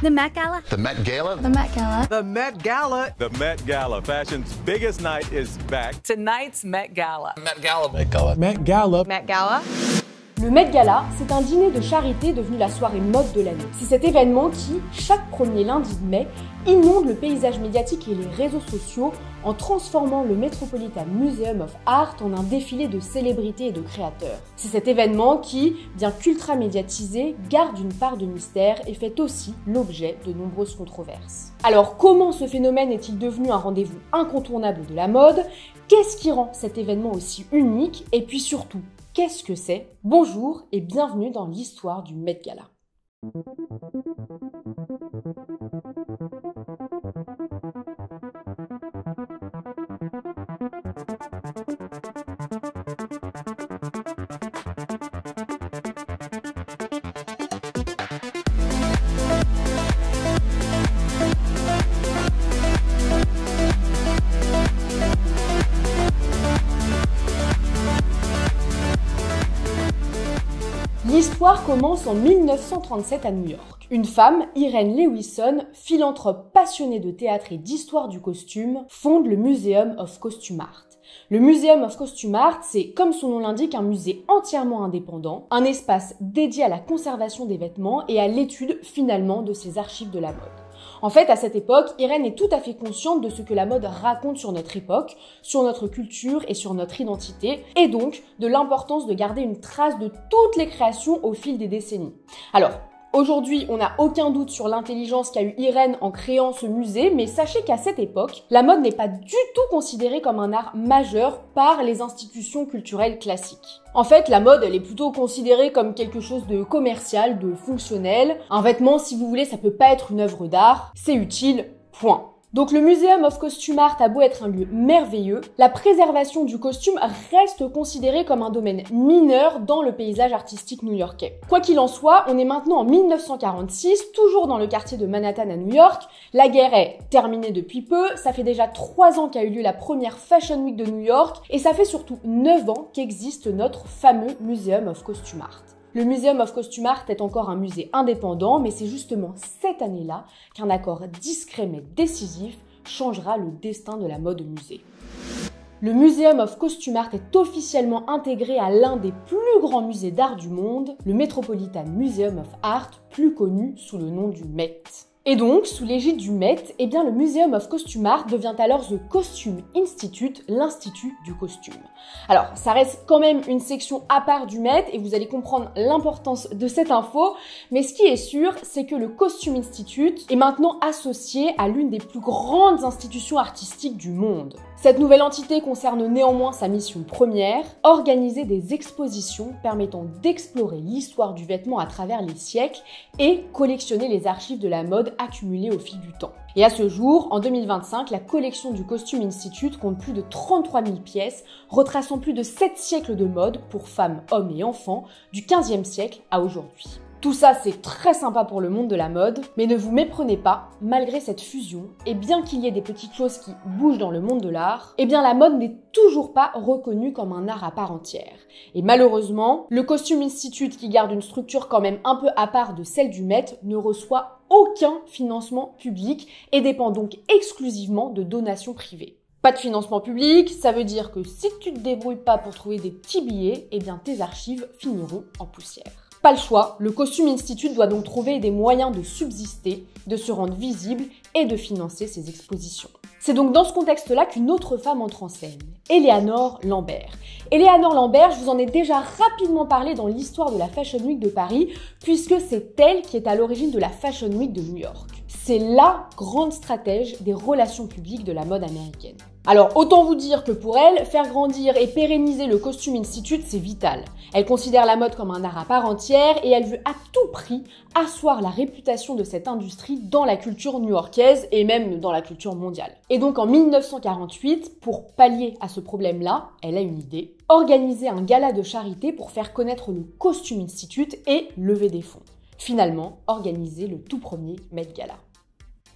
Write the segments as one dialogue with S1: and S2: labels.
S1: The Met Gala.
S2: The Met Gala.
S1: The Met Gala.
S3: The Met Gala.
S4: The Met Gala, fashion's biggest night, is back.
S3: Tonight's Met Gala.
S2: Met Gala. Met Gala.
S3: Met Gala.
S5: Met Gala.
S6: Le Met Gala, c'est un dîner de charité devenu la soirée mode de l'année. C'est cet événement qui, chaque premier lundi de mai, inonde le paysage médiatique et les réseaux sociaux en transformant le Metropolitan Museum of Art en un défilé de célébrités et de créateurs. C'est cet événement qui, bien qu'ultra médiatisé, garde une part de mystère et fait aussi l'objet de nombreuses controverses. Alors comment ce phénomène est-il devenu un rendez-vous incontournable de la mode? Qu'est-ce qui rend cet événement aussi unique? Et puis surtout, qu'est-ce que c'est? Bonjour et bienvenue dans l'histoire du Met Gala. L'histoire commence en 1937 à New York. Une femme, Irene Lewison, philanthrope passionnée de théâtre et d'histoire du costume, fonde le Museum of Costume Art. Le Museum of Costume Art, c'est, comme son nom l'indique, un musée entièrement indépendant, un espace dédié à la conservation des vêtements et à l'étude finalement de ces archives de la mode. En fait, à cette époque, Irene est tout à fait consciente de ce que la mode raconte sur notre époque, sur notre culture et sur notre identité, et donc de l'importance de garder une trace de toutes les créations au fil des décennies. Alors, aujourd'hui, on n'a aucun doute sur l'intelligence qu'a eu Irene en créant ce musée, mais sachez qu'à cette époque, la mode n'est pas du tout considérée comme un art majeur par les institutions culturelles classiques. En fait, la mode, elle est plutôt considérée comme quelque chose de commercial, de fonctionnel. Un vêtement, si vous voulez, ça peut pas être une œuvre d'art, c'est utile, point. Donc le Museum of Costume Art a beau être un lieu merveilleux, la préservation du costume reste considérée comme un domaine mineur dans le paysage artistique new-yorkais. Quoi qu'il en soit, on est maintenant en 1946, toujours dans le quartier de Manhattan à New York. La guerre est terminée depuis peu, ça fait déjà 3 ans qu'a eu lieu la première Fashion Week de New York, et ça fait surtout 9 ans qu'existe notre fameux Museum of Costume Art. Le Museum of Costume Art est encore un musée indépendant, mais c'est justement cette année-là qu'un accord discret mais décisif changera le destin de la mode musée. Le Museum of Costume Art est officiellement intégré à l'un des plus grands musées d'art du monde, le Metropolitan Museum of Art, plus connu sous le nom du Met. Et donc, sous l'égide du Met, le Museum of Costume Art devient alors The Costume Institute, l'institut du costume. Alors, ça reste quand même une section à part du Met et vous allez comprendre l'importance de cette info, mais ce qui est sûr, c'est que le Costume Institute est maintenant associé à l'une des plus grandes institutions artistiques du monde. Cette nouvelle entité concerne néanmoins sa mission première, organiser des expositions permettant d'explorer l'histoire du vêtement à travers les siècles et collectionner les archives de la mode accumulées au fil du temps. Et à ce jour, en 2025, la collection du Costume Institute compte plus de 33 000 pièces, retraçant plus de 7 siècles de mode pour femmes, hommes et enfants, du 15e siècle à aujourd'hui. Tout ça, c'est très sympa pour le monde de la mode, mais ne vous méprenez pas, malgré cette fusion, et bien qu'il y ait des petites choses qui bougent dans le monde de l'art, la mode n'est toujours pas reconnue comme un art à part entière. Et malheureusement, le Costume Institute, qui garde une structure quand même un peu à part de celle du Met, ne reçoit aucun financement public et dépend donc exclusivement de donations privées. Pas de financement public, ça veut dire que si tu te débrouilles pas pour trouver des petits billets, tes archives finiront en poussière. Pas le choix, le Costume Institute doit donc trouver des moyens de subsister, de se rendre visible et de financer ses expositions. C'est donc dans ce contexte-là qu'une autre femme entre en scène, Eleanor Lambert. Eleanor Lambert, je vous en ai déjà rapidement parlé dans l'histoire de la Fashion Week de Paris, puisque c'est elle qui est à l'origine de la Fashion Week de New York. C'est la grande stratège des relations publiques de la mode américaine. Alors, autant vous dire que pour elle, faire grandir et pérenniser le Costume Institute, c'est vital. Elle considère la mode comme un art à part entière et elle veut à tout prix asseoir la réputation de cette industrie dans la culture new-yorkaise et même dans la culture mondiale. Et donc en 1948, pour pallier à ce problème-là, elle a une idée, organiser un gala de charité pour faire connaître le Costume Institute et lever des fonds. Finalement, organiser le tout premier Met Gala.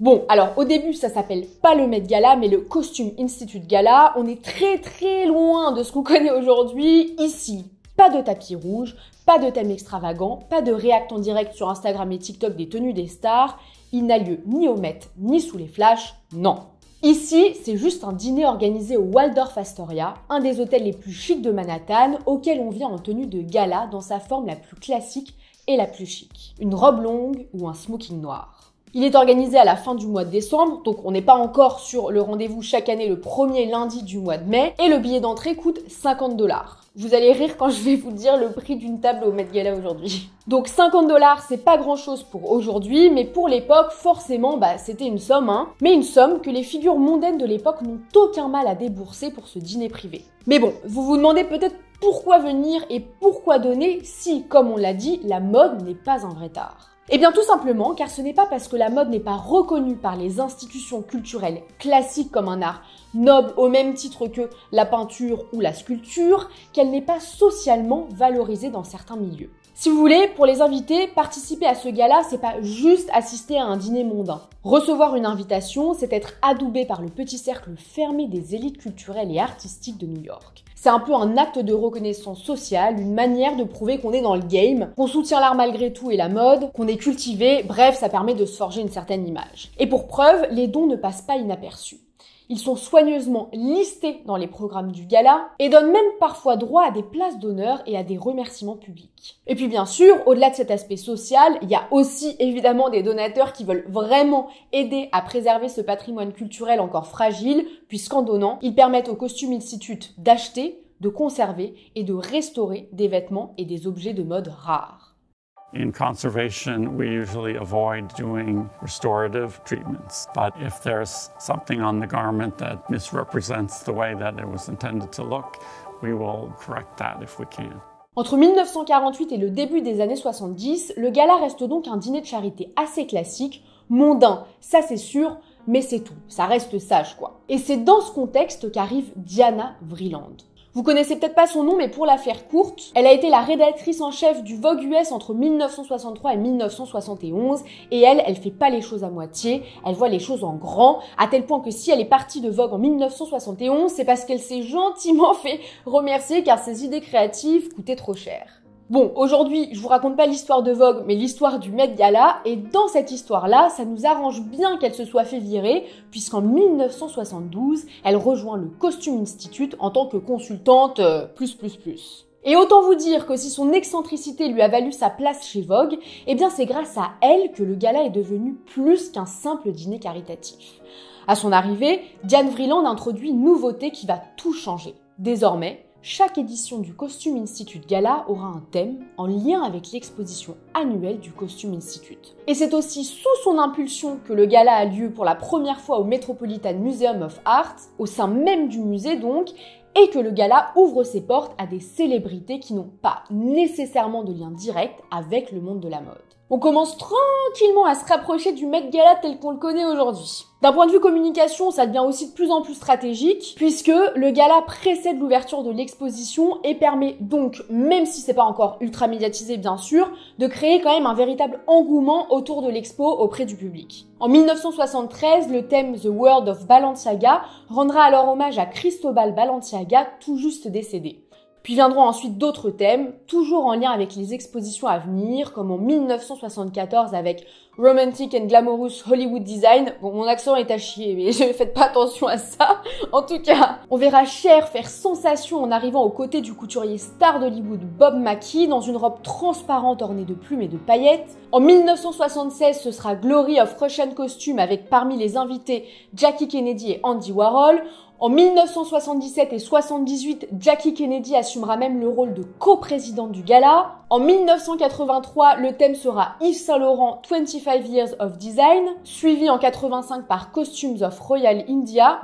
S6: Bon, alors au début ça s'appelle pas le Met Gala mais le Costume Institute Gala. On est très loin de ce qu'on connaît aujourd'hui ici. Pas de tapis rouge, pas de thème extravagant, pas de react en direct sur Instagram et TikTok des tenues des stars. Il n'a lieu ni au Met, ni sous les flashs, non. Ici, c'est juste un dîner organisé au Waldorf Astoria, un des hôtels les plus chics de Manhattan, auquel on vient en tenue de gala dans sa forme la plus classique et la plus chic. Une robe longue ou un smoking noir. Il est organisé à la fin du mois de décembre, donc on n'est pas encore sur le rendez-vous chaque année le premier lundi du mois de mai, et le billet d'entrée coûte 50 $. Vous allez rire quand je vais vous dire le prix d'une table au Met Gala aujourd'hui. Donc 50 $, c'est pas grand chose pour aujourd'hui, mais pour l'époque, forcément, c'était une somme, mais une somme que les figures mondaines de l'époque n'ont aucun mal à débourser pour ce dîner privé. Mais bon, vous vous demandez peut-être pourquoi venir et pourquoi donner si, comme on l'a dit, la mode n'est pas un vrai art. Eh bien tout simplement car ce n'est pas parce que la mode n'est pas reconnue par les institutions culturelles classiques comme un art noble au même titre que la peinture ou la sculpture qu'elle n'est pas socialement valorisée dans certains milieux. Si vous voulez, pour les invités, participer à ce gala, c'est pas juste assister à un dîner mondain. Recevoir une invitation, c'est être adoubé par le petit cercle fermé des élites culturelles et artistiques de New York. C'est un peu un acte de reconnaissance sociale, une manière de prouver qu'on est dans le game, qu'on soutient l'art malgré tout et la mode, qu'on est cultivé, bref, ça permet de se forger une certaine image. Et pour preuve, les dons ne passent pas inaperçus. Ils sont soigneusement listés dans les programmes du gala et donnent même parfois droit à des places d'honneur et à des remerciements publics. Et puis bien sûr, au-delà de cet aspect social, il y a aussi évidemment des donateurs qui veulent vraiment aider à préserver ce patrimoine culturel encore fragile, puisqu'en donnant, ils permettent au Costume Institute d'acheter, de conserver et de restaurer des vêtements et des objets de mode rares.
S1: In conservation, we usually avoid doing restorative treatments. But if there's something on the garment that misrepresents the way that it was intended to look, we will correct that if we can.
S6: Entre 1948 et le début des années 70, le gala reste donc un dîner de charité assez classique, mondain, ça c'est sûr, mais c'est tout, ça reste sage quoi. Et c'est dans ce contexte qu'arrive Diana Vreeland. Vous connaissez peut-être pas son nom, mais pour la faire courte, elle a été la rédactrice en chef du Vogue US entre 1963 et 1971, et elle fait pas les choses à moitié, elle voit les choses en grand, à tel point que si elle est partie de Vogue en 1971, c'est parce qu'elle s'est gentiment fait remercier car ses idées créatives coûtaient trop cher. Bon, aujourd'hui, je vous raconte pas l'histoire de Vogue, mais l'histoire du Met Gala, et dans cette histoire-là, ça nous arrange bien qu'elle se soit fait virer, puisqu'en 1972, elle rejoint le Costume Institute en tant que consultante plus. Et autant vous dire que si son excentricité lui a valu sa place chez Vogue, eh bien c'est grâce à elle que le gala est devenu plus qu'un simple dîner caritatif. À son arrivée, Diane Vreeland introduit une nouveauté qui va tout changer. Désormais, chaque édition du Costume Institute Gala aura un thème en lien avec l'exposition annuelle du Costume Institute. Et c'est aussi sous son impulsion que le gala a lieu pour la première fois au Metropolitan Museum of Art, au sein même du musée donc, et que le gala ouvre ses portes à des célébrités qui n'ont pas nécessairement de lien direct avec le monde de la mode. On commence tranquillement à se rapprocher du Met Gala tel qu'on le connaît aujourd'hui. D'un point de vue communication, ça devient aussi de plus en plus stratégique, puisque le gala précède l'ouverture de l'exposition et permet donc, même si c'est pas encore ultra médiatisé bien sûr, de créer quand même un véritable engouement autour de l'expo auprès du public. En 1973, le thème The World of Balenciaga rendra alors hommage à Cristobal Balenciaga, tout juste décédé. Puis viendront ensuite d'autres thèmes, toujours en lien avec les expositions à venir, comme en 1974 avec Romantic and Glamorous Hollywood Design. Bon, mon accent est à chier, mais faites pas attention à ça. En tout cas, on verra Cher faire sensation en arrivant aux côtés du couturier star d'Hollywood Bob Mackie dans une robe transparente ornée de plumes et de paillettes. En 1976, ce sera Glory of Russian Costume avec parmi les invités Jackie Kennedy et Andy Warhol. En 1977 et 78, Jackie Kennedy assumera même le rôle de coprésidente du gala. En 1983, le thème sera Yves Saint Laurent 25 Years of Design, suivi en 85 par Costumes of Royal India,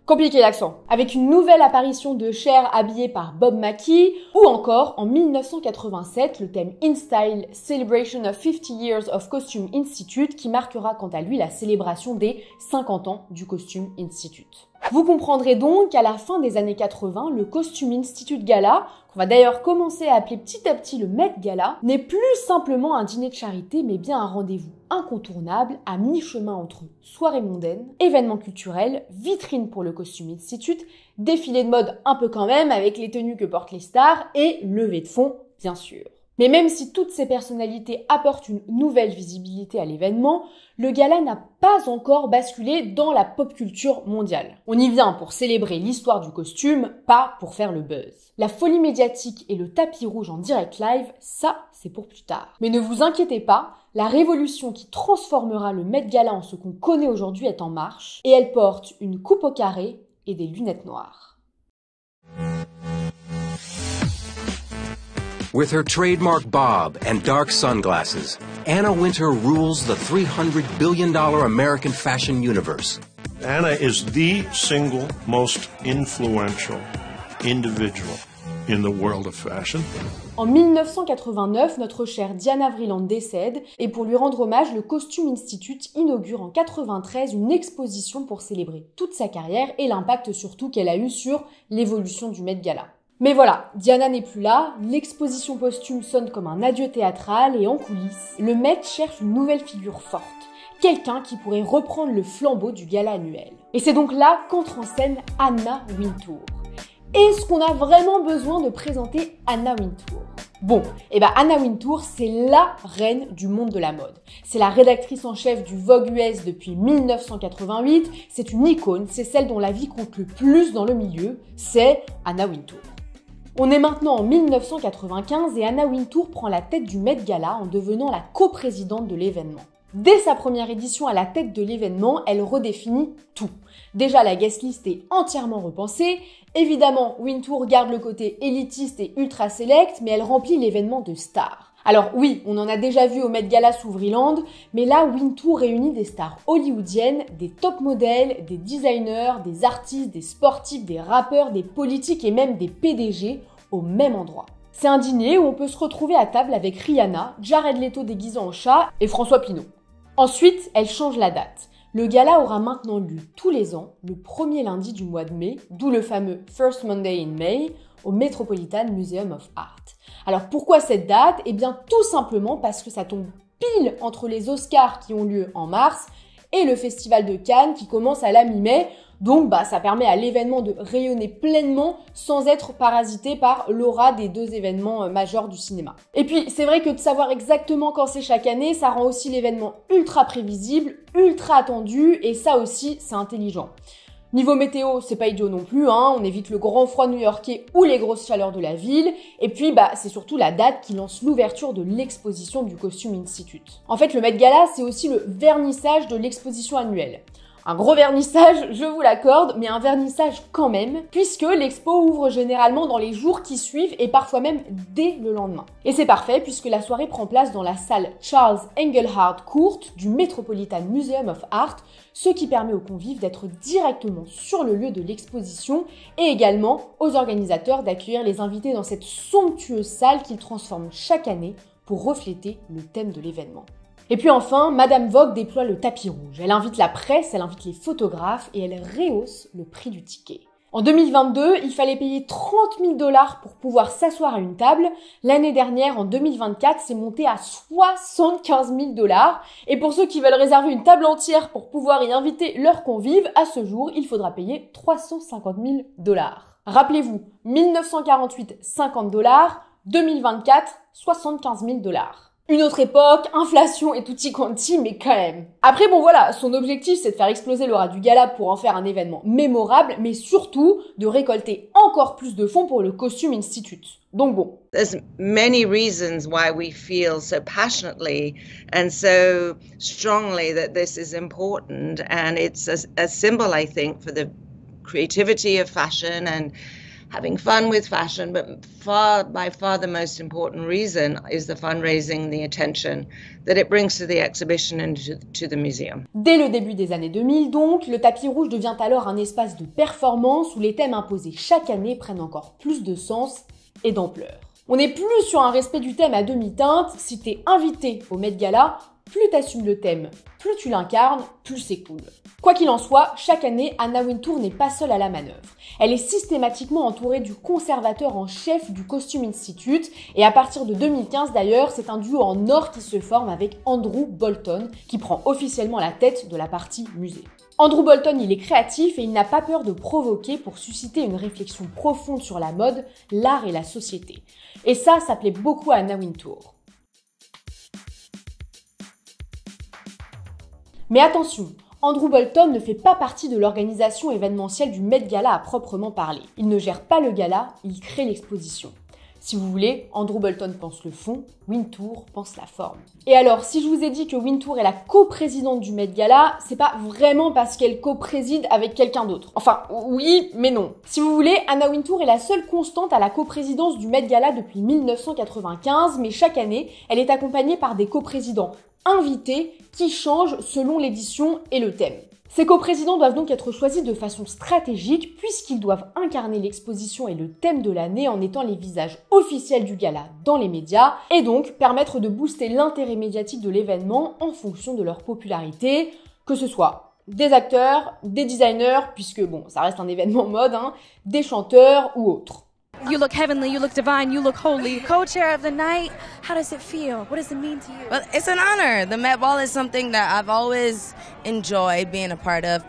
S6: compliqué l'accent, avec une nouvelle apparition de Cher habillée par Bob Mackie, ou encore en 1987, le thème In Style Celebration of 50 Years of Costume Institute qui marquera quant à lui la célébration des 50 ans du Costume Institute. Vous comprendrez donc qu'à la fin des années 80, le Costume Institute Gala, qu'on va d'ailleurs commencer à appeler petit à petit le Met Gala, n'est plus simplement un dîner de charité, mais bien un rendez-vous incontournable à mi-chemin entre soirée mondaine, événements culturels, vitrine pour le Costume Institute, défilé de mode un peu quand même avec les tenues que portent les stars et levée de fonds, bien sûr. Mais même si toutes ces personnalités apportent une nouvelle visibilité à l'événement, le gala n'a pas encore basculé dans la pop culture mondiale. On y vient pour célébrer l'histoire du costume, pas pour faire le buzz. La folie médiatique et le tapis rouge en direct live, ça, c'est pour plus tard. Mais ne vous inquiétez pas, la révolution qui transformera le Met Gala en ce qu'on connaît aujourd'hui est en marche, et elle porte une coupe au carré et des lunettes noires.
S2: With her trademark bob and dark sunglasses, Anna Wintour rules the $300 billion American fashion universe.
S5: Anna is the single most influential individual in the world of fashion.
S6: En 1989, notre chère Diana Vreeland décède et pour lui rendre hommage, le Costume Institute inaugure en 1993 une exposition pour célébrer toute sa carrière et l'impact surtout qu'elle a eu sur l'évolution du Met Gala. Mais voilà, Diana n'est plus là, l'exposition posthume sonne comme un adieu théâtral et en coulisses, le Met cherche une nouvelle figure forte, quelqu'un qui pourrait reprendre le flambeau du gala annuel. Et c'est donc là qu'entre en scène Anna Wintour. Est-ce qu'on a vraiment besoin de présenter Anna Wintour ? Bon, Anna Wintour, c'est la reine du monde de la mode. C'est la rédactrice en chef du Vogue US depuis 1988, c'est une icône, c'est celle dont la vie compte le plus dans le milieu, c'est Anna Wintour. On est maintenant en 1995 et Anna Wintour prend la tête du Met Gala en devenant la coprésidente de l'événement. Dès sa première édition à la tête de l'événement, elle redéfinit tout. Déjà, la guest list est entièrement repensée. Évidemment, Wintour garde le côté élitiste et ultra select, mais elle remplit l'événement de stars. Alors oui, on en a déjà vu au Met Gala sous Vreeland, mais là, Wintour réunit des stars hollywoodiennes, des top modèles, des designers, des artistes, des sportifs, des rappeurs, des politiques et même des PDG au même endroit. C'est un dîner où on peut se retrouver à table avec Rihanna, Jared Leto déguisé en chat et François Pinault. Ensuite, elle change la date. Le gala aura maintenant lieu tous les ans, le premier lundi du mois de mai, d'où le fameux First Monday in May, au Metropolitan Museum of Art. Alors pourquoi cette date ? Eh bien tout simplement parce que ça tombe pile entre les Oscars qui ont lieu en mars et le Festival de Cannes qui commence à la mi-mai. Donc ça permet à l'événement de rayonner pleinement sans être parasité par l'aura des deux événements majeurs du cinéma. Et puis c'est vrai que de savoir exactement quand c'est chaque année, ça rend aussi l'événement ultra prévisible, ultra attendu et ça aussi c'est intelligent. Niveau météo, c'est pas idiot non plus, on évite le grand froid new-yorkais ou les grosses chaleurs de la ville. Et puis, c'est surtout la date qui lance l'ouverture de l'exposition du Costume Institute. En fait, le Met Gala, c'est aussi le vernissage de l'exposition annuelle. Un gros vernissage, je vous l'accorde, mais un vernissage quand même, puisque l'expo ouvre généralement dans les jours qui suivent et parfois même dès le lendemain. Et c'est parfait puisque la soirée prend place dans la salle Charles Engelhardt Court du Metropolitan Museum of Art, ce qui permet aux convives d'être directement sur le lieu de l'exposition et également aux organisateurs d'accueillir les invités dans cette somptueuse salle qu'ils transforment chaque année pour refléter le thème de l'événement. Et puis enfin, Madame Vogue déploie le tapis rouge. Elle invite la presse, elle invite les photographes et elle rehausse le prix du ticket. En 2022, il fallait payer 30 000 $ pour pouvoir s'asseoir à une table. L'année dernière, en 2024, c'est monté à 75 000 $. Et pour ceux qui veulent réserver une table entière pour pouvoir y inviter leurs convives, à ce jour, il faudra payer 350 000 $. Rappelez-vous, 1948, 50 $, 2024, 75 000 $. Une autre époque, inflation et tutti quanti, mais quand même. Après, son objectif, c'est de faire exploser l'aura du gala pour en faire un événement mémorable, mais surtout de récolter encore plus de fonds pour le Costume Institute. Donc bon.
S7: There's many reasons why we feel so passionately and so strongly that this is important, and it's a symbol, I think, for the creativity of fashion and having fun with fashion, but by far the most important reason is the fundraising, the attention that it brings to the exhibition and to the museum.
S6: Dès le début des années 2000, donc, le tapis rouge devient alors un espace de performance où les thèmes imposés chaque année prennent encore plus de sens et d'ampleur. On n'est plus sur un respect du thème à demi-teinte. Si t'es invité au Met Gala, plus t'assumes le thème, plus tu l'incarnes, plus c'est cool. Quoi qu'il en soit, chaque année, Anna Wintour n'est pas seule à la manœuvre. Elle est systématiquement entourée du conservateur en chef du Costume Institute, et à partir de 2015 d'ailleurs, c'est un duo en or qui se forme avec Andrew Bolton, qui prend officiellement la tête de la partie musée. Andrew Bolton, il est créatif et il n'a pas peur de provoquer pour susciter une réflexion profonde sur la mode, l'art et la société. Et ça plaît beaucoup à Anna Wintour. Mais attention, Andrew Bolton ne fait pas partie de l'organisation événementielle du Met Gala à proprement parler. Il ne gère pas le gala, il crée l'exposition. Si vous voulez, Andrew Bolton pense le fond, Wintour pense la forme. Et alors, si je vous ai dit que Wintour est la coprésidente du Met Gala, c'est pas vraiment parce qu'elle copréside avec quelqu'un d'autre. Enfin, oui, mais non. Si vous voulez, Anna Wintour est la seule constante à la coprésidence du Met Gala depuis 1995, mais chaque année, elle est accompagnée par des coprésidents invités qui changent selon l'édition et le thème. Ces coprésidents doivent donc être choisis de façon stratégique puisqu'ils doivent incarner l'exposition et le thème de l'année en étant les visages officiels du gala dans les médias et donc permettre de booster l'intérêt médiatique de l'événement en fonction de leur popularité, que ce soit des acteurs, des designers, puisque bon, ça reste un événement mode, des chanteurs ou autres.
S8: You look heavenly, you look divine, you look holy. Co-chair of the night, how does it feel? What does it mean to you?
S9: Well, it's an honor. The Met Ball is something that I've always enjoyed being a part of.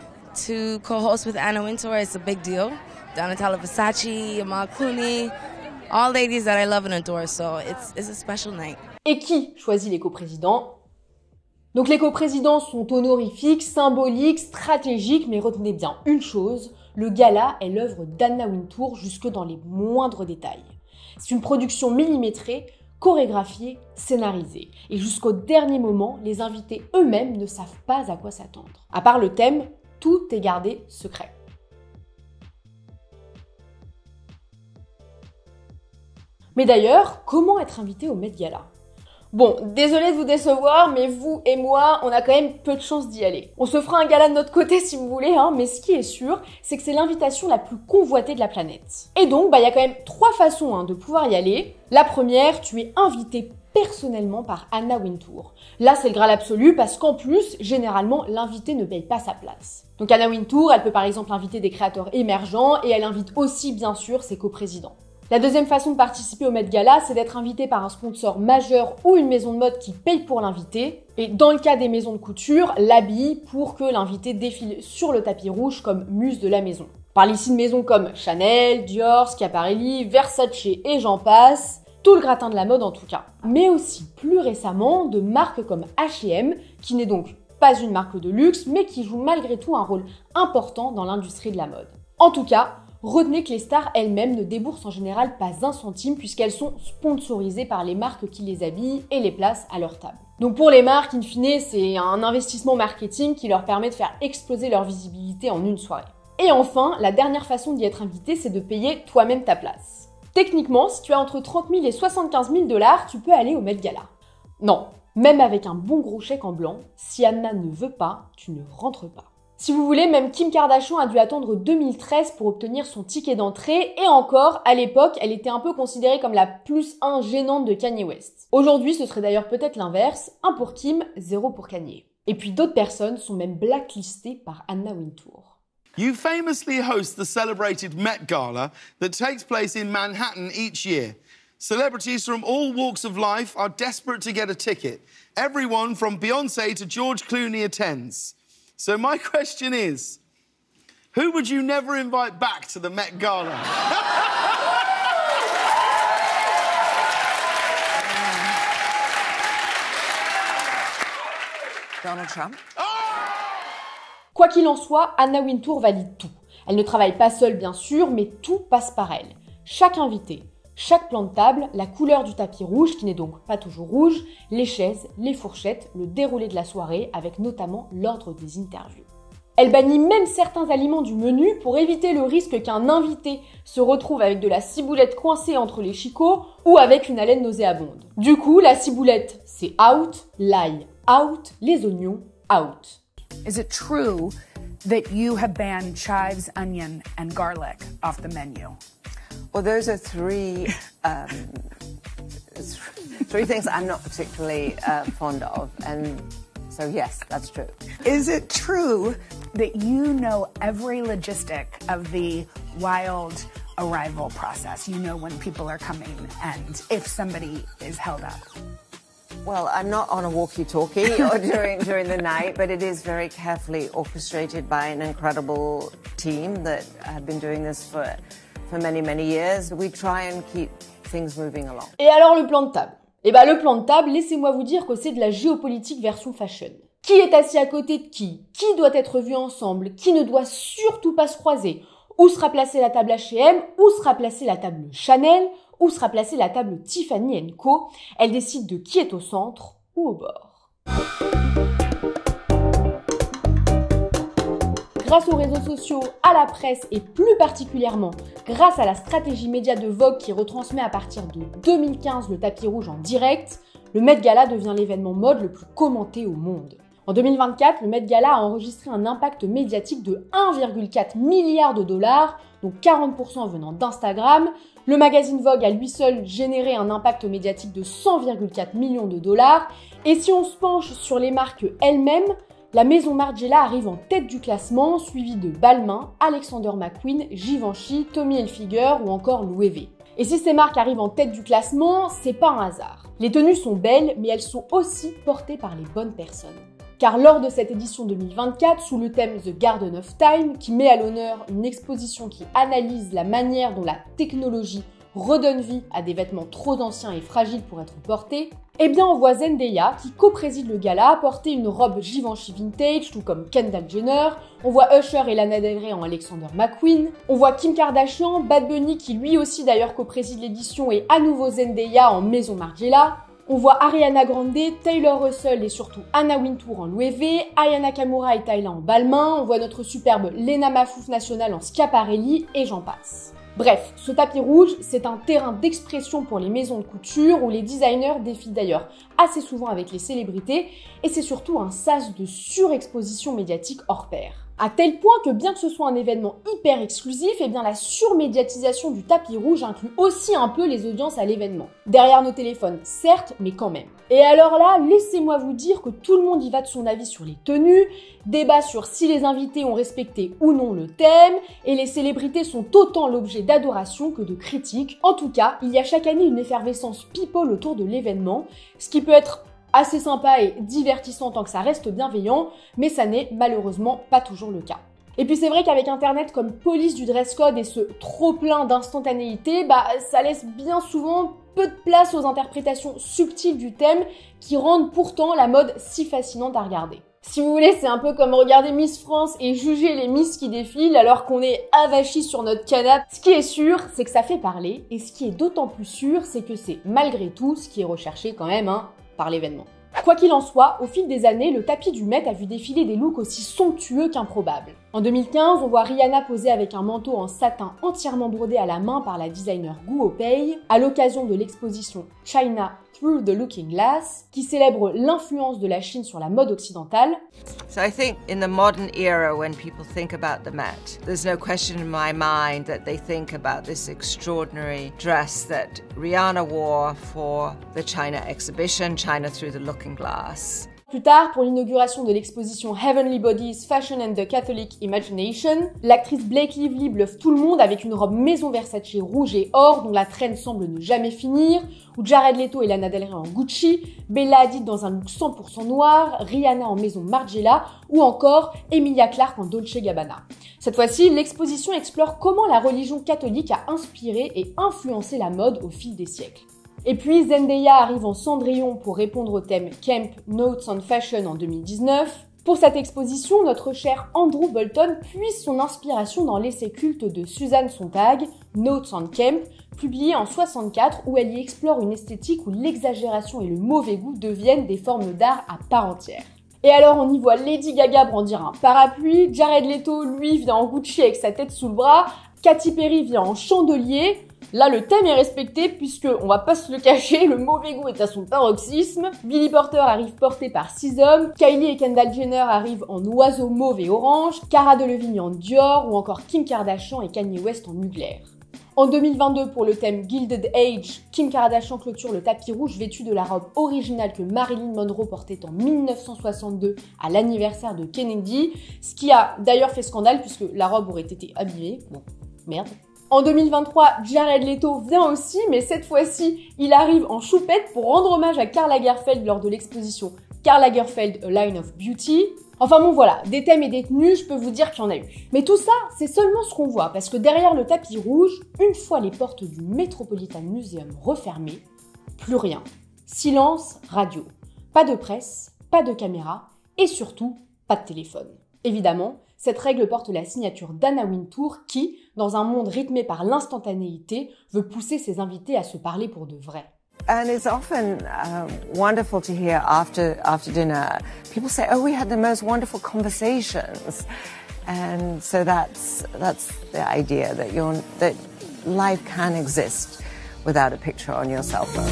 S9: To co-host with Anna Wintour, it's a big deal. Donatella Versace, Amal Clooney, all ladies that I love and adore, so it's a special night.
S6: Et qui choisit les coprésidents ? Donc les coprésidents sont honorifiques, symboliques, stratégiques, mais retenez bien une chose, le gala est l'œuvre d'Anna Wintour jusque dans les moindres détails. C'est une production millimétrée, chorégraphiée, scénarisée. Et jusqu'au dernier moment, les invités eux-mêmes ne savent pas à quoi s'attendre. À part le thème, tout est gardé secret. Mais d'ailleurs, comment être invité au Met Gala ? Bon, désolé de vous décevoir, mais vous et moi, on a quand même peu de chance d'y aller. On se fera un gala de notre côté si vous voulez, mais ce qui est sûr, c'est que c'est l'invitation la plus convoitée de la planète. Et donc, il y a quand même 3 façons de pouvoir y aller. La première, tu es invité personnellement par Anna Wintour. Là, c'est le Graal absolu parce qu'en plus, généralement, l'invité ne paye pas sa place. Donc Anna Wintour, elle peut par exemple inviter des créateurs émergents et elle invite aussi, bien sûr, ses coprésidents. La deuxième façon de participer au Met Gala, c'est d'être invité par un sponsor majeur ou une maison de mode qui paye pour l'invité. Et dans le cas des maisons de couture, l'habille pour que l'invité défile sur le tapis rouge comme muse de la maison. On parle ici de maisons comme Chanel, Dior, Schiaparelli, Versace et j'en passe. Tout le gratin de la mode en tout cas. Mais aussi plus récemment de marques comme H&M, qui n'est donc pas une marque de luxe, mais qui joue malgré tout un rôle important dans l'industrie de la mode. En tout cas, retenez que les stars elles-mêmes ne déboursent en général pas un centime puisqu'elles sont sponsorisées par les marques qui les habillent et les placent à leur table. Donc pour les marques, in fine, c'est un investissement marketing qui leur permet de faire exploser leur visibilité en une soirée. Et enfin, la dernière façon d'y être invité, c'est de payer toi-même ta place. Techniquement, si tu as entre 30 000 et 75 000 $, tu peux aller au Met Gala. Non, même avec un bon gros chèque en blanc, si Anna ne veut pas, tu ne rentres pas. Si vous voulez, même Kim Kardashian a dû attendre 2013 pour obtenir son ticket d'entrée et encore, à l'époque, elle était un peu considérée comme la +1 gênante de Kanye West. Aujourd'hui, ce serait d'ailleurs peut-être l'inverse, 1 pour Kim, 0 pour Kanye. Et puis d'autres personnes sont même blacklistées par Anna Wintour.
S10: You famously host the celebrated Met Gala that takes place in Manhattan each year. Celebrities from all walks of life are desperate to get a ticket. Everyone from Beyoncé to George Clooney attends. So my question is, who would you never invite back to the Met Gala?
S3: Donald Trump.
S6: Quoi qu'il en soit, Anna Wintour valide tout. Elle ne travaille pas seule bien sûr, mais tout passe par elle. Chaque invité, chaque plan de table, la couleur du tapis rouge, qui n'est donc pas toujours rouge, les chaises, les fourchettes, le déroulé de la soirée, avec notamment l'ordre des interviews. Elle bannit même certains aliments du menu pour éviter le risque qu'un invité se retrouve avec de la ciboulette coincée entre les chicots ou avec une haleine nauséabonde. Du coup, la ciboulette, c'est out, l'ail, out, les oignons, out.
S11: Is it true that you have banned chives, onion, and garlic off the menu?
S3: Well, those are three
S12: Three things I'm not particularly fond of, and so yes, that's true.
S11: Is it true that you know every logistic of the wild arrival process? You know when people are coming and if somebody is held up?
S12: Well, I'm not on a walkie-talkie or during the night, but it is very carefully orchestrated by an incredible team that have been doing this for many, many years. We try and keep things moving along.
S6: Et alors le plan de table? Eh ben le plan de table, laissez-moi vous dire que c'est de la géopolitique version fashion. Qui est assis à côté de qui doit être vu ensemble? Qui ne doit surtout pas se croiser? Où sera placée la table H&M? Où sera placée la table Chanel? Où sera placée la table Tiffany & Co? Elle décide de qui est au centre ou au bord. Grâce aux réseaux sociaux, à la presse et plus particulièrement grâce à la stratégie média de Vogue qui retransmet à partir de 2015 le tapis rouge en direct, le Met Gala devient l'événement mode le plus commenté au monde. En 2024, le Met Gala a enregistré un impact médiatique de 1,4 milliard de dollars, dont 40% venant d'Instagram. Le magazine Vogue a lui seul généré un impact médiatique de 100,4 millions de dollars. Et si on se penche sur les marques elles-mêmes, la maison Margiela arrive en tête du classement, suivie de Balmain, Alexander McQueen, Givenchy, Tommy Hilfiger ou encore Louis V. Et si ces marques arrivent en tête du classement, c'est pas un hasard. Les tenues sont belles, mais elles sont aussi portées par les bonnes personnes. Car lors de cette édition 2024, sous le thème The Garden of Time, qui met à l'honneur une exposition qui analyse la manière dont la technologie redonne vie à des vêtements trop anciens et fragiles pour être portés, eh bien on voit Zendaya, qui co-préside le gala, porter une robe Givenchy vintage, tout comme Kendall Jenner. On voit Usher et Lana Del Rey en Alexander McQueen. On voit Kim Kardashian, Bad Bunny, qui lui aussi d'ailleurs co-préside l'édition, et à nouveau Zendaya en maison Margiela. On voit Ariana Grande, Taylor Russell et surtout Anna Wintour en Louis V, Aya Nakamura et Tyla en Balmain, on voit notre superbe Lena Mafouf nationale en Schiaparelli et j'en passe. Bref, ce tapis rouge, c'est un terrain d'expression pour les maisons de couture où les designers défilent d'ailleurs assez souvent avec les célébrités et c'est surtout un sas de surexposition médiatique hors pair. À tel point que bien que ce soit un événement hyper exclusif, eh bien la surmédiatisation du tapis rouge inclut aussi un peu les audiences à l'événement. Derrière nos téléphones, certes, mais quand même. Et alors là, laissez-moi vous dire que tout le monde y va de son avis sur les tenues, débat sur si les invités ont respecté ou non le thème, et les célébrités sont autant l'objet d'adoration que de critiques. En tout cas, il y a chaque année une effervescence people autour de l'événement, ce qui peut être assez sympa et divertissant tant que ça reste bienveillant, mais ça n'est malheureusement pas toujours le cas. Et puis c'est vrai qu'avec internet comme police du dress code et ce trop plein d'instantanéité, ça laisse bien souvent peu de place aux interprétations subtiles du thème qui rendent pourtant la mode si fascinante à regarder. Si vous voulez, c'est un peu comme regarder Miss France et juger les Miss qui défilent alors qu'on est avachis sur notre canapé. Ce qui est sûr, c'est que ça fait parler, et ce qui est d'autant plus sûr, c'est que c'est malgré tout ce qui est recherché quand même, par l'événement. Quoi qu'il en soit, au fil des années, le tapis du Met a vu défiler des looks aussi somptueux qu'improbables. En 2015, on voit Rihanna poser avec un manteau en satin entièrement brodé à la main par la designer Guo Pei, à l'occasion de l'exposition China Through the Looking Glass, qui célèbre l'influence de la Chine sur la mode occidentale.
S7: So I think in the modern era, when people think about the Met, there's no question in my mind that they think about this extraordinary dress that Rihanna wore for the China exhibition, China Through the Looking Glass.
S6: Plus tard, pour l'inauguration de l'exposition Heavenly Bodies, Fashion and the Catholic Imagination, l'actrice Blake Lively bluffe tout le monde avec une robe maison Versace rouge et or dont la traîne semble ne jamais finir, ou Jared Leto et Lana Del Rey en Gucci, Bella Hadid dans un look 100% noir, Rihanna en maison Margiela, ou encore Emilia Clarke en Dolce Gabbana. Cette fois-ci, l'exposition explore comment la religion catholique a inspiré et influencé la mode au fil des siècles. Et puis Zendaya arrive en Cendrillon pour répondre au thème Camp Notes on Fashion en 2019. Pour cette exposition, notre cher Andrew Bolton puise son inspiration dans l'essai culte de Susan Sontag, Notes on Camp, publié en 1964, où elle y explore une esthétique où l'exagération et le mauvais goût deviennent des formes d'art à part entière. Et alors on y voit Lady Gaga brandir un parapluie, Jared Leto lui vient en Gucci avec sa tête sous le bras, Katy Perry vient en chandelier. Là, le thème est respecté puisque, on va pas se le cacher, le mauvais goût est à son paroxysme. Billy Porter arrive porté par 6 hommes, Kylie et Kendall Jenner arrivent en oiseau mauve et orange, Cara Delevingne en Dior ou encore Kim Kardashian et Kanye West en Mugler. En 2022, pour le thème Gilded Age, Kim Kardashian clôture le tapis rouge vêtue de la robe originale que Marilyn Monroe portait en 1962 à l'anniversaire de Kennedy, ce qui a d'ailleurs fait scandale puisque la robe aurait été abîmée. Bon, merde. En 2023, Jared Leto vient aussi, mais cette fois-ci, il arrive en choupette pour rendre hommage à Karl Lagerfeld lors de l'exposition Karl Lagerfeld A Line of Beauty. Enfin bon voilà, des thèmes et des tenues, je peux vous dire qu'il y en a eu. Mais tout ça, c'est seulement ce qu'on voit, parce que derrière le tapis rouge, une fois les portes du Metropolitan Museum refermées, plus rien. Silence radio. Pas de presse, pas de caméra, et surtout, pas de téléphone. Évidemment, cette règle porte la signature d'Anna Wintour qui, dans un monde rythmé par l'instantanéité, veut pousser ses invités à se parler pour de vrai.
S12: And it's often wonderful to hear after dinner, people say, "Oh, we had the most wonderful conversations," and so that's the idea that life can exist without a picture on your cell phone.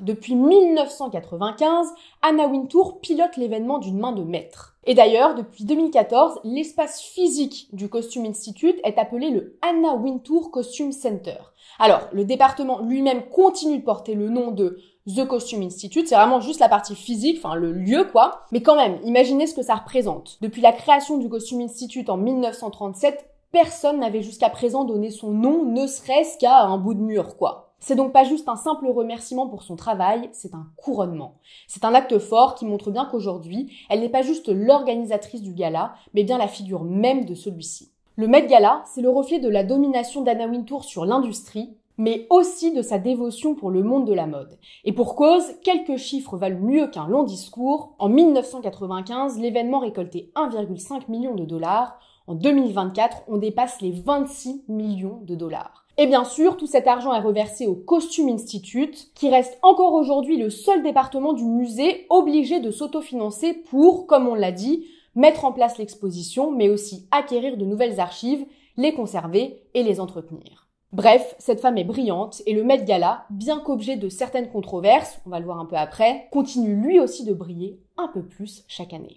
S6: Depuis 1995, Anna Wintour pilote l'événement d'une main de maître. Et d'ailleurs, depuis 2014, l'espace physique du Costume Institute est appelé le Anna Wintour Costume Center. Alors, le département lui-même continue de porter le nom de The Costume Institute, c'est vraiment juste la partie physique, enfin le lieu quoi. Mais quand même, imaginez ce que ça représente. Depuis la création du Costume Institute en 1937, personne n'avait jusqu'à présent donné son nom, ne serait-ce qu'à un bout de mur quoi. C'est donc pas juste un simple remerciement pour son travail, c'est un couronnement. C'est un acte fort qui montre bien qu'aujourd'hui, elle n'est pas juste l'organisatrice du gala, mais bien la figure même de celui-ci. Le Met Gala, c'est le reflet de la domination d'Anna Wintour sur l'industrie, mais aussi de sa dévotion pour le monde de la mode. Et pour cause, quelques chiffres valent mieux qu'un long discours. En 1995, l'événement récoltait 1,5 million de dollars. En 2024, on dépasse les 26 millions de dollars. Et bien sûr, tout cet argent est reversé au Costume Institute, qui reste encore aujourd'hui le seul département du musée obligé de s'autofinancer pour, comme on l'a dit, mettre en place l'exposition, mais aussi acquérir de nouvelles archives, les conserver et les entretenir. Bref, cette femme est brillante et le Met Gala, bien qu'objet de certaines controverses, on va le voir un peu après, continue lui aussi de briller un peu plus chaque année.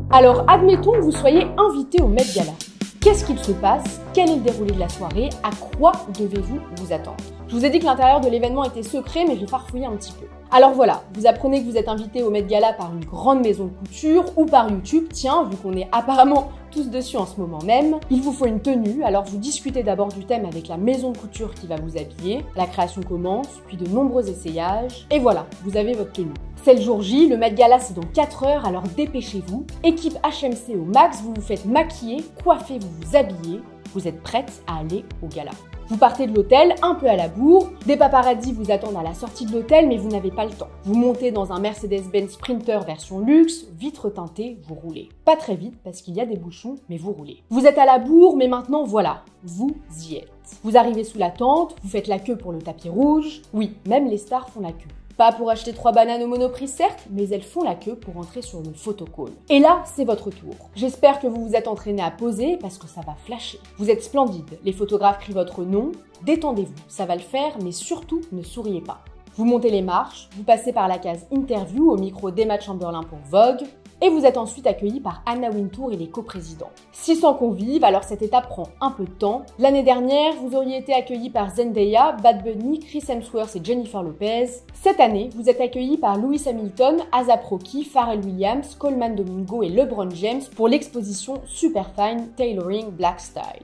S6: Alors, admettons que vous soyez invité au Met Gala. Qu'est-ce qu'il se passe? Quel est le déroulé de la soirée? À quoi devez-vous vous attendre? Je vous ai dit que l'intérieur de l'événement était secret, mais je vais farfouiller un petit peu. Alors voilà, vous apprenez que vous êtes invité au Met Gala par une grande maison de couture ou par YouTube, tiens, vu qu'on est apparemment tous dessus en ce moment même. Il vous faut une tenue, alors vous discutez d'abord du thème avec la maison de couture qui va vous habiller. La création commence, puis de nombreux essayages, et voilà, vous avez votre tenue. C'est le jour J, le Met Gala c'est dans 4 heures, alors dépêchez-vous. Équipe HMC au max, vous vous faites maquiller, coiffer, vous vous habillez, vous êtes prête à aller au gala. Vous partez de l'hôtel, un peu à la bourre, des paparazzis vous attendent à la sortie de l'hôtel mais vous n'avez pas le temps. Vous montez dans un Mercedes-Benz Sprinter version luxe, vitre teintée, vous roulez. Pas très vite parce qu'il y a des bouchons, mais vous roulez. Vous êtes à la bourre mais maintenant voilà, vous y êtes. Vous arrivez sous la tente, vous faites la queue pour le tapis rouge. Oui, même les stars font la queue. Pas pour acheter 3 bananes au Monoprix certes, mais elles font la queue pour entrer sur le photocall. Et là, c'est votre tour. J'espère que vous vous êtes entraîné à poser parce que ça va flasher. Vous êtes splendide, les photographes crient votre nom. Détendez-vous, ça va le faire, mais surtout, ne souriez pas. Vous montez les marches, vous passez par la case interview au micro d'Emma Chamberlain pour Vogue, et vous êtes ensuite accueilli par Anna Wintour et les coprésidents. 600 convives, alors cette étape prend un peu de temps. L'année dernière, vous auriez été accueilli par Zendaya, Bad Bunny, Chris Hemsworth et Jennifer Lopez. Cette année, vous êtes accueilli par Lewis Hamilton, A$AP Rocky, Pharrell Williams, Coleman Domingo et LeBron James pour l'exposition Superfine Tailoring Black Style.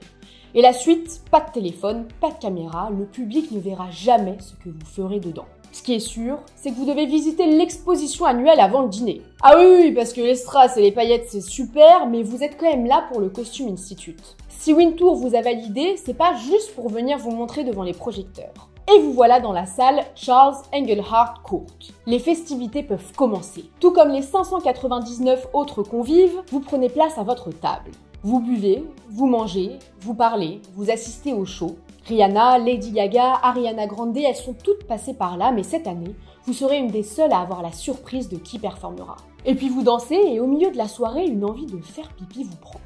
S6: Et la suite, pas de téléphone, pas de caméra, le public ne verra jamais ce que vous ferez dedans. Ce qui est sûr, c'est que vous devez visiter l'exposition annuelle avant le dîner. Ah oui, parce que les strass et les paillettes c'est super, mais vous êtes quand même là pour le Costume Institute. Si Wintour vous a validé, c'est pas juste pour venir vous montrer devant les projecteurs. Et vous voilà dans la salle Charles Engelhardt Court. Les festivités peuvent commencer. Tout comme les 599 autres convives, vous prenez place à votre table. Vous buvez, vous mangez, vous parlez, vous assistez au show. Rihanna, Lady Gaga, Ariana Grande, elles sont toutes passées par là, mais cette année, vous serez une des seules à avoir la surprise de qui performera. Et puis vous dansez et au milieu de la soirée, une envie de faire pipi vous prend.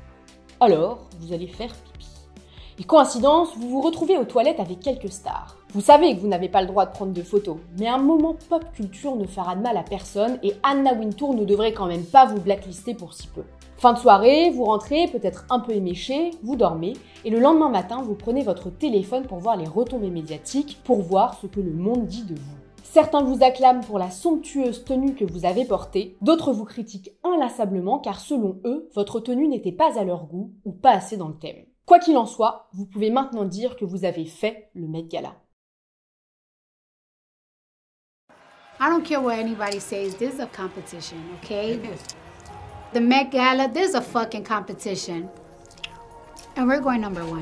S6: Alors, vous allez faire pipi. Et coïncidence, vous vous retrouvez aux toilettes avec quelques stars. Vous savez que vous n'avez pas le droit de prendre de photos, mais un moment pop culture ne fera de mal à personne et Anna Wintour ne devrait quand même pas vous blacklister pour si peu. Fin de soirée, vous rentrez, peut-être un peu éméché, vous dormez, et le lendemain matin, vous prenez votre téléphone pour voir les retombées médiatiques, pour voir ce que le monde dit de vous. Certains vous acclament pour la somptueuse tenue que vous avez portée, d'autres vous critiquent inlassablement car selon eux, votre tenue n'était pas à leur goût ou pas assez dans le thème. Quoi qu'il en soit, vous pouvez maintenant dire que vous avez fait le Met Gala.
S13: I don't care what anybody says, this is a competition, okay? The Met Gala, this is a fucking competition. And we're going number 1.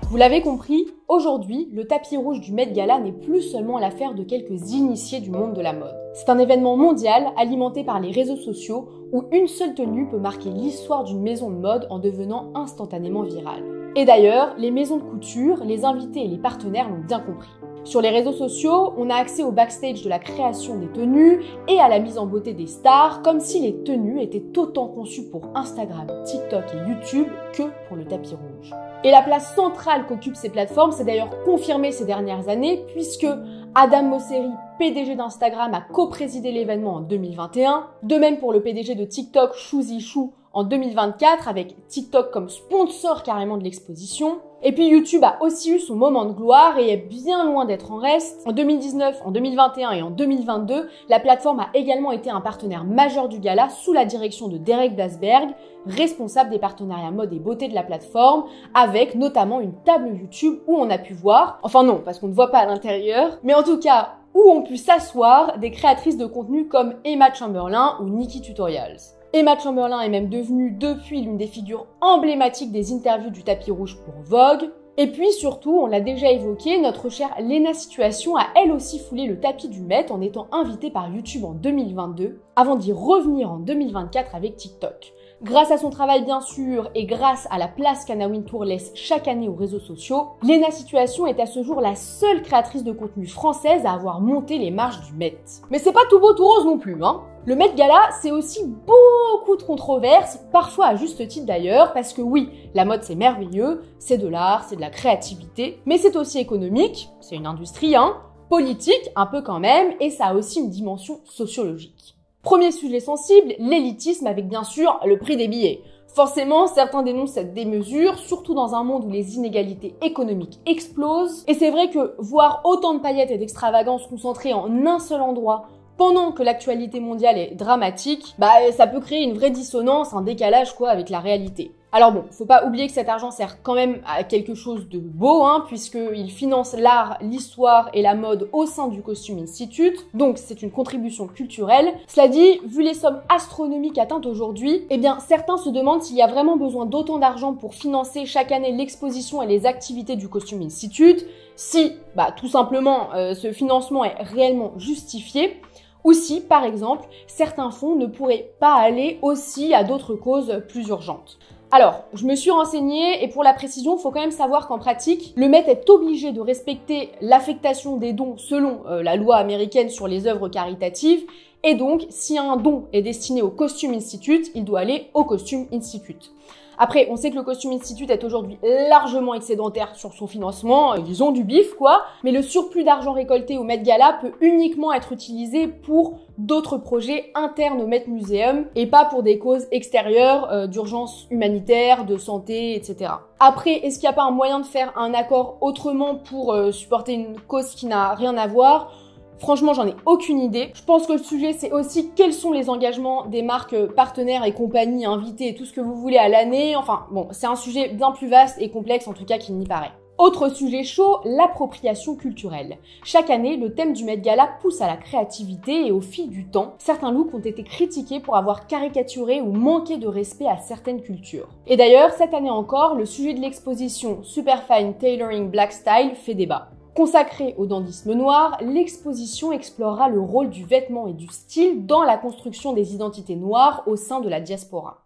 S6: Vous l'avez compris, aujourd'hui, le tapis rouge du Met Gala n'est plus seulement l'affaire de quelques initiés du monde de la mode. C'est un événement mondial alimenté par les réseaux sociaux où une seule tenue peut marquer l'histoire d'une maison de mode en devenant instantanément virale. Et d'ailleurs, les maisons de couture, les invités et les partenaires l'ont bien compris. Sur les réseaux sociaux, on a accès au backstage de la création des tenues et à la mise en beauté des stars, comme si les tenues étaient autant conçues pour Instagram, TikTok et YouTube que pour le tapis rouge. Et la place centrale qu'occupent ces plateformes s'est d'ailleurs confirmée ces dernières années, puisque Adam Mosseri, PDG d'Instagram, a co-présidé l'événement en 2021, de même pour le PDG de TikTok, Xu Zhishu, en 2024, avec TikTok comme sponsor carrément de l'exposition. Et puis YouTube a aussi eu son moment de gloire et est bien loin d'être en reste. En 2019, en 2021 et en 2022, la plateforme a également été un partenaire majeur du gala sous la direction de Derek Dasberg, responsable des partenariats mode et beauté de la plateforme, avec notamment une table YouTube où on a pu voir, enfin non, parce qu'on ne voit pas à l'intérieur, mais en tout cas où ont pu s'asseoir des créatrices de contenu comme Emma Chamberlain ou Nikki Tutorials. Emma Chamberlain est même devenue depuis l'une des figures emblématiques des interviews du tapis rouge pour Vogue. Et puis surtout, on l'a déjà évoqué, notre chère Léna Situation a elle aussi foulé le tapis du Met en étant invitée par YouTube en 2022, avant d'y revenir en 2024 avec TikTok. Grâce à son travail bien sûr et grâce à la place qu'Anna Wintour laisse chaque année aux réseaux sociaux, Léna Situation est à ce jour la seule créatrice de contenu française à avoir monté les marches du Met. Mais c'est pas tout beau tout rose non plus, hein. Le Met Gala, c'est aussi beaucoup de controverses, parfois à juste titre d'ailleurs, parce que oui, la mode c'est merveilleux, c'est de l'art, c'est de la créativité, mais c'est aussi économique, c'est une industrie, hein, politique un peu quand même, et ça a aussi une dimension sociologique. Premier sujet sensible, l'élitisme avec bien sûr le prix des billets. Forcément, certains dénoncent cette démesure, surtout dans un monde où les inégalités économiques explosent, et c'est vrai que voir autant de paillettes et d'extravagances concentrées en un seul endroit, pendant que l'actualité mondiale est dramatique, ça peut créer une vraie dissonance, un décalage quoi avec la réalité. Alors bon, faut pas oublier que cet argent sert quand même à quelque chose de beau, hein, puisqu'il finance l'art, l'histoire et la mode au sein du Costume Institute, donc c'est une contribution culturelle. Cela dit, vu les sommes astronomiques atteintes aujourd'hui, eh bien certains se demandent s'il y a vraiment besoin d'autant d'argent pour financer chaque année l'exposition et les activités du Costume Institute, si, tout simplement, ce financement est réellement justifié, ou si, par exemple, certains fonds ne pourraient pas aller aussi à d'autres causes plus urgentes. Alors, je me suis renseignée et pour la précision, il faut quand même savoir qu'en pratique, le Met est obligé de respecter l'affectation des dons selon la loi américaine sur les œuvres caritatives et donc, si un don est destiné au Costume Institute, il doit aller au Costume Institute. Après, on sait que le Costume Institute est aujourd'hui largement excédentaire sur son financement, ils ont du bif quoi, mais le surplus d'argent récolté au Met Gala peut uniquement être utilisé pour d'autres projets internes au Met Museum et pas pour des causes extérieures d'urgence humanitaire, de santé, etc. Après, est-ce qu'il n'y a pas un moyen de faire un accord autrement pour supporter une cause qui n'a rien à voir ? Franchement, j'en ai aucune idée. Je pense que le sujet, c'est aussi quels sont les engagements des marques partenaires et compagnies invitées et tout ce que vous voulez à l'année. Enfin, bon, c'est un sujet bien plus vaste et complexe en tout cas qu'il n'y paraît. Autre sujet chaud, l'appropriation culturelle. Chaque année, le thème du Met Gala pousse à la créativité et au fil du temps, certains looks ont été critiqués pour avoir caricaturé ou manqué de respect à certaines cultures. Et d'ailleurs, cette année encore, le sujet de l'exposition Superfine Tailoring Black Style fait débat. Consacrée au dandysme noir, l'exposition explorera le rôle du vêtement et du style dans la construction des identités noires au sein de la diaspora.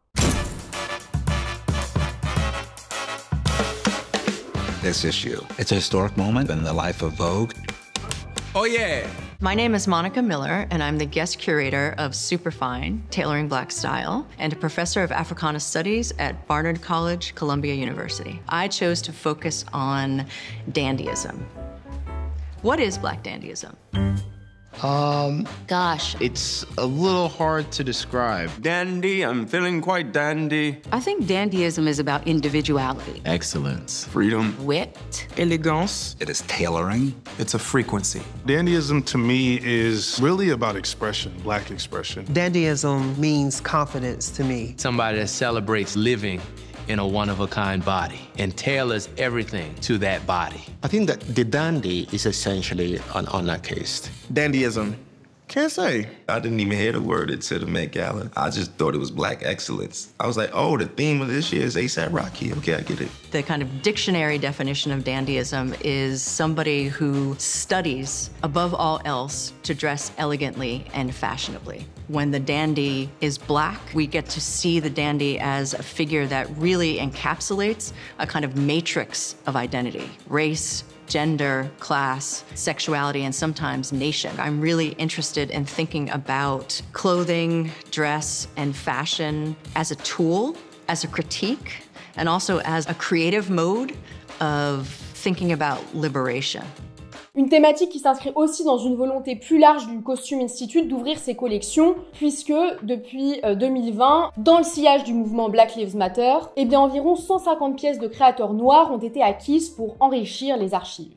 S14: This issue. It's a historic moment in the life of Vogue.
S15: Oh yeah!
S16: My name is Monica Miller, and I'm the guest curator of Superfine, Tailoring Black Style, and a professor of Africana Studies at Barnard College, Columbia University. I chose to focus on dandyism. What is Black dandyism?
S17: Gosh.
S18: It's a little hard to describe.
S19: Dandy, I'm feeling quite dandy.
S16: I think dandyism is about individuality.
S19: Excellence. Freedom.
S16: Wit.
S14: Elegance.
S19: It is tailoring.
S20: It's a frequency.
S5: Dandyism to me is really about expression, Black expression.
S21: Dandyism means confidence to me.
S15: Somebody that celebrates living in a one-of-a-kind body and tailors everything to that body.
S22: I think that the dandy is essentially an anarchist.
S20: Dandyism. Can't say.
S19: I didn't even hear the word it said at Met Gala. I just thought it was Black excellence. I was like, oh, the theme of this year is A$AP Rocky. Okay, I get it.
S16: The kind of dictionary definition of dandyism is somebody who studies, above all else, to dress elegantly and fashionably. When the dandy is Black, we get to see the dandy as a figure that really encapsulates a kind of matrix of identity: race, gender, class, sexuality, and sometimes nation. I'm really interested in thinking about clothing, dress, and fashion as a tool, as a critique, and also as a creative mode of thinking about liberation.
S6: Une thématique qui s'inscrit aussi dans une volonté plus large du Costume Institute d'ouvrir ses collections, puisque depuis 2020, dans le sillage du mouvement Black Lives Matter, eh bien environ 150 pièces de créateurs noirs ont été acquises pour enrichir les archives.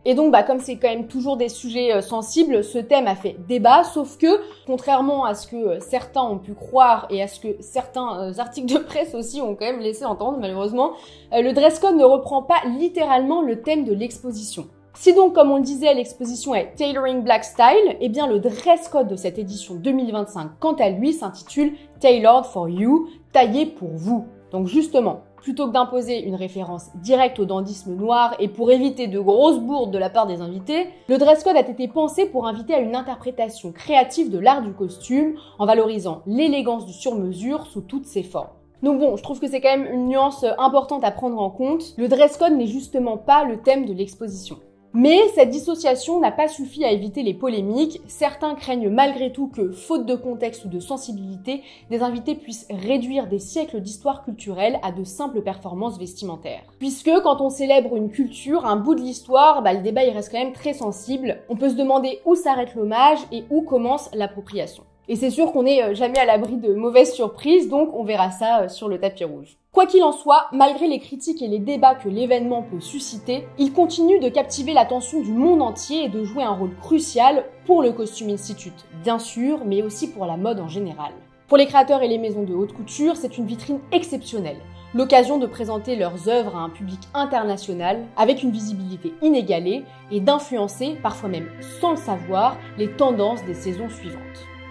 S6: Et donc, comme c'est quand même toujours des sujets sensibles, ce thème a fait débat, sauf que, contrairement à ce que certains ont pu croire et à ce que certains articles de presse aussi ont quand même laissé entendre, malheureusement, le dress code ne reprend pas littéralement le thème de l'exposition. Si donc, comme on le disait, l'exposition est Tailoring Black Style, eh bien le dress code de cette édition 2025, quant à lui, s'intitule Tailored for You, taillé pour vous. Donc justement, plutôt que d'imposer une référence directe au dandysme noir et pour éviter de grosses bourdes de la part des invités, le dress code a été pensé pour inviter à une interprétation créative de l'art du costume en valorisant l'élégance du sur-mesure sous toutes ses formes. Donc bon, je trouve que c'est quand même une nuance importante à prendre en compte. Le dress code n'est justement pas le thème de l'exposition. Mais cette dissociation n'a pas suffi à éviter les polémiques. Certains craignent malgré tout que, faute de contexte ou de sensibilité, des invités puissent réduire des siècles d'histoire culturelle à de simples performances vestimentaires. Puisque quand on célèbre une culture, un bout de l'histoire, le débat il reste quand même très sensible. On peut se demander où s'arrête l'hommage et où commence l'appropriation. Et c'est sûr qu'on n'est jamais à l'abri de mauvaises surprises, donc on verra ça sur le tapis rouge. Quoi qu'il en soit, malgré les critiques et les débats que l'événement peut susciter, il continue de captiver l'attention du monde entier et de jouer un rôle crucial pour le Costume Institute, bien sûr, mais aussi pour la mode en général. Pour les créateurs et les maisons de haute couture, c'est une vitrine exceptionnelle, l'occasion de présenter leurs œuvres à un public international avec une visibilité inégalée et d'influencer, parfois même sans le savoir, les tendances des saisons suivantes.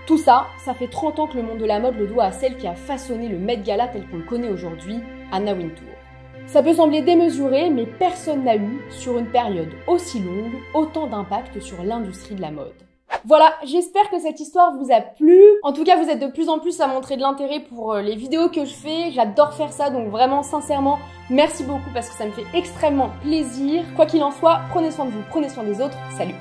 S6: Tout ça, ça fait 30 ans que le monde de la mode le doit à celle qui a façonné le Met Gala tel qu'on le connaît aujourd'hui, Anna Wintour. Ça peut sembler démesuré, mais personne n'a eu, sur une période aussi longue, autant d'impact sur l'industrie de la mode. Voilà, j'espère que cette histoire vous a plu. En tout cas, vous êtes de plus en plus à montrer de l'intérêt pour les vidéos que je fais. J'adore faire ça, donc vraiment, sincèrement, merci beaucoup parce que ça me fait extrêmement plaisir. Quoi qu'il en soit, prenez soin de vous, prenez soin des autres. Salut!